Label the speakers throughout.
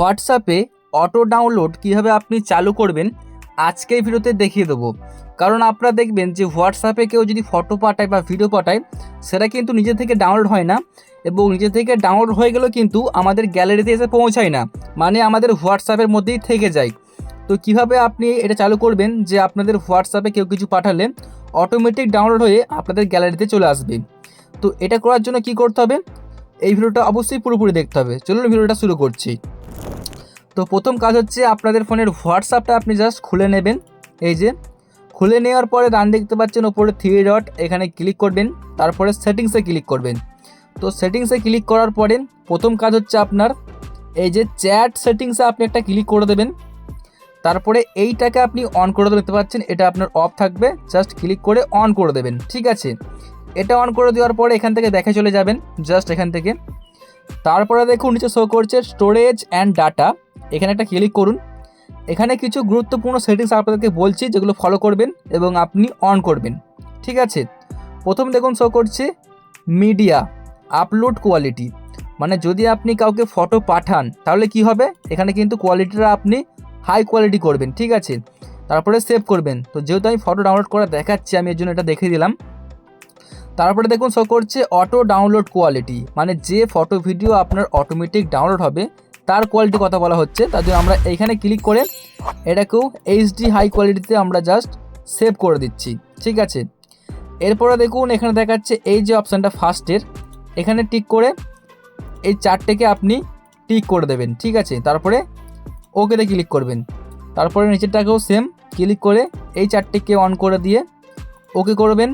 Speaker 1: হোয়াটসঅ্যাপে auto download কীভাবে আপনি চালু করবেন আজকের ভিডিওতে দেখিয়ে দেবো। কারণ আপনারা দেখবেন যে হোয়াটসঅ্যাপে কেউ যদি ফটো পাঠায় বা ভিডিও পাঠায় সেটা কিন্তু নিজে থেকে ডাউনলোড হয় না, এবং নিজে থেকে ডাউনলোড হয়ে গেলেও কিন্তু আমাদের গ্যালারিতে এসে পৌঁছায় না, মানে আমাদের হোয়াটসঅ্যাপের মধ্যেই থেকে যায়। তো কিভাবে আপনি এটা চালু করবেন যে আপনাদের হোয়াটসঅ্যাপে কেউ কিছু পাঠালে অটোমেটিক ডাউনলোড হয়ে আপনাদের গ্যালারিতে চলে আসবে। তো এটা করার জন্য কি করতে হবে, এই ভিডিওটা অবশ্যই পুরোপুরি দেখতে হবে। চলুন ভিডিওটা শুরু করছি। তো প্রথম কাজ হচ্ছে আপনাদের ফোনের হোয়াটসঅ্যাপটা আপনি জাস্ট খুলে নেবেন। এই যে খুলে নেওয়ার পরে ডান দেখতে পাচ্ছেন ওপরে 3 ডট, এখানে ক্লিক করবেন, তারপরে সেটিংসে ক্লিক করবেন। তো সেটিংসে ক্লিক করার পরে প্রথম কাজ হচ্ছে আপনার এই যে চ্যাট সেটিংসে আপনি একটা ক্লিক করে দেবেন। তারপরে এইটাকে আপনি অন করে দেখতে পাচ্ছেন এটা আপনার অফ থাকবে, জাস্ট ক্লিক করে অন করে দেবেন। ঠিক আছে, এটা অন করে দেওয়ার পরে এখান থেকে দেখে চলে যাবেন, জাস্ট এখান থেকে। তারপরে দেখুন নিচে শো করছে স্টোরেজ অ্যান্ড ডাটা, এখানে একটা ক্লিক করুন। এখানে কিছু গুরুত্বপূর্ণ সেটিংস আপনাদেরকে বলছি যেগুলো ফলো করবেন এবং আপনি অন করবেন। ঠিক আছে, প্রথম দেখুন শো করছে মিডিয়া আপলোড কোয়ালিটি, মানে যদি আপনি কাউকে ফটো পাঠান তাহলে কি হবে, এখানে কিন্তু কোয়ালিটিটা আপনি হাই কোয়ালিটি করবেন। ঠিক আছে, তারপরে সেভ করবেন। তো যেহেতু আমি ফটো ডাউনলোড করা দেখাচ্ছি আমি এর জন্য এটা দেখিয়ে দিলাম। তারপরে দেখুন শো করছে অটো ডাউনলোড কোয়ালিটি, মানে যে ফটো ভিডিও আপনার অটোমেটিক ডাউনলোড হবে তার কোয়ালিটি কথা বলা হচ্ছে। তার জন্য আমরা এইখানে ক্লিক করে এটাকেও এইচডি হাই কোয়ালিটিতে আমরা জাস্ট সেভ করে দিচ্ছি। ঠিক আছে, এরপরে দেখুন এখানে দেখাচ্ছে এই যে অপশানটা ফার্স্টের, এখানে টিক করে এই চারটেকে আপনি টিক করে দেবেন। ঠিক আছে, তারপরে ওকেতে ক্লিক করবেন। তারপরে নিচেরটাকেও সেম ক্লিক করে এই চারটেকে অন করে দিয়ে ওকে করবেন।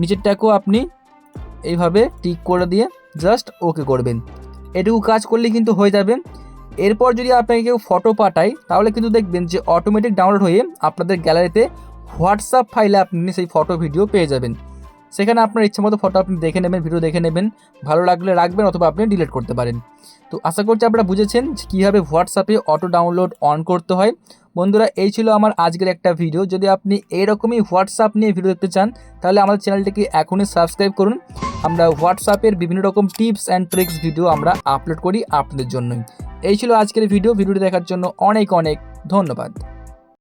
Speaker 1: নিচেরটাকেও আপনি এইভাবে টিক করে দিয়ে জাস্ট ওকে করবেন। এটুকু কাজ করলে কিন্তু হয়ে যাবে। এরপর যদি আপনাকে কেউ ফটো পাঠায় তাহলে কিন্তু দেখবেন যে অটোমেটিক ডাউনলোড হয়ে আপনাদের গ্যালারিতে হোয়াটসঅ্যাপ ফাইলে আপনি সেই ফটো ভিডিও পেয়ে যাবেন। সেখানে আপনার ইচ্ছে মতো ফটো আপনি দেখে নেবেন, ভিডিও দেখে নেবেন, ভালো লাগলে রাখবেন অথবা আপনি ডিলিট করতে পারেন। তো আশা করছি আপনারা বুঝেছেন যে কীভাবে হোয়াটসঅ্যাপে অটো ডাউনলোড অন করতে হয়। বন্ধুরা, এই ছিল আমার আজকের একটা ভিডিও। যদি আপনি এইরকমই হোয়াটসঅ্যাপ নিয়ে ভিডিও দেখতে চান তাহলে আমাদের চ্যানেলটিকে এখনই সাবস্ক্রাইব করুন। আমরা হোয়াটসঅ্যাপের বিভিন্ন রকম টিপস অ্যান্ড ট্রিক্স ভিডিও আমরা আপলোড করি আপনাদের জন্যই। এই ছিল আজকের ভিডিওটি দেখার জন্য অনেক অনেক ধন্যবাদ।